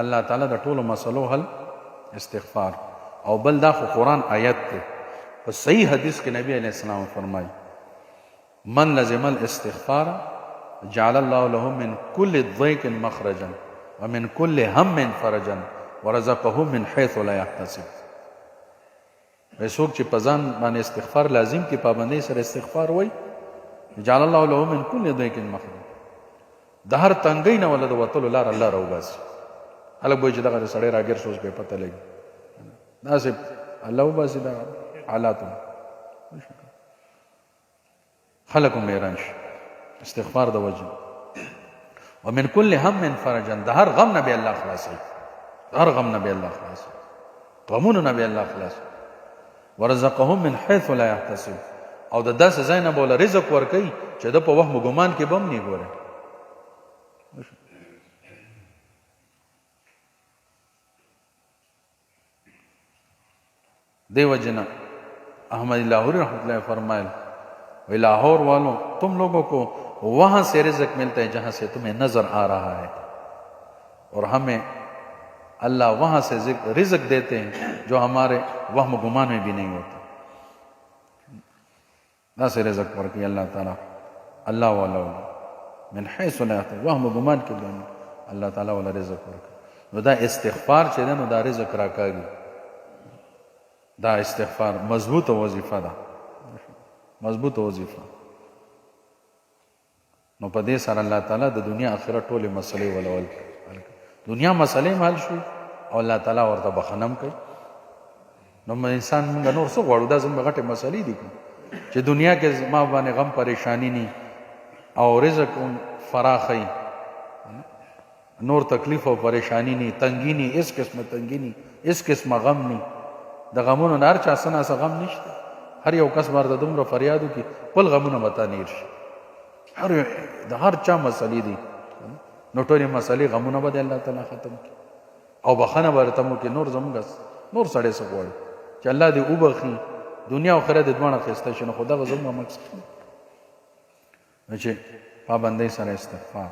الله تعالی د ټولو مسلو حل استغفار. او بل دا خو قرآن آیت دی، په صحیح حدیث کې نبی علیہ السلام فرمایي من لزم الاستغفار جعل الله له من كل ضيق مخرجا ومن كل هم فرجا ورزقه من حيث لا يحتسب. څوک چې په ځان باندې استغفار لازم کې پابندۍ سره استغفار وای، جعل الله له من كل ضيق مخرجا، د هر تنګۍ نه ولې د وتلو لار الله راوباسي. هلک به چې دغه سړی راګر شوز به پته لګي داسې الله وباسي دا حالاتونه خلق هم حیران شي استغفار د وجه. ومن كل هم فرجا، د هر غم نه به الله خلاصوي، هر غم نه به الله خلاصوي، غمونو نه به الله خلاصوي. ورزقهم من حيث لا يحتسب، او د داسې ځای نه به له رزق ورکوي چې د په وهم ګمان کې به هم نه ګوري. دیو جنا احمد لاہوری رحمۃ اللہ فرمائے وی لاہور والوں تم لوگوں کو وہاں سے رزق ملتا ہے جہاں سے تمہیں نظر آ رہا ہے، اور ہمیں اللہ وہاں سے رزق دیتے ہیں جو ہمارے وہم گمان میں بھی نہیں ہوتا. نہ سے رزق ورکی اللہ تعالیٰ اللہ والا من حیث لا یحتسب، وہم گمان کے لیے اللہ تعالیٰ والا رزق ورکی. نو دا استغفار چې دی نو دا رزق راکاږي. دا استغفار مضبوط وظیفه ده، مضبوط وظیفه. نو په دې سره الله تعالی د دنیا آخرت ټولې مسلې ولول، دنیا مسلې حل شي او الله تعالی ورته بخنم کوي. نو انسان موږ نور څه غواړو؟ دا زموږ غټې مسلې دي چې دنیا کې ما باندې غم پریشانی ني او رزق فراخی، نور تکلیف او پریشانی ني، تنګی ني، اس قسمه تنګی ني، اس قسمه غم ني. د غمونو نه هر چا څه نه څه غم نشته. هر یو کس بار د دومره فریاد وکړي خپل غمونه به تا نیر شي. د هر چا مسلې دي، نو ټولې مسلې غمونه به د الله تعالی ختم کړي او بخښنه به ورته وکړي. نور زموږ نور سړی څه غواړي چې الله دې وبخي، دنیا او آخرت دې دواړه ښایسته شي. نو خو دغه زموږ مقصد دی چې پابندۍ سره استغفار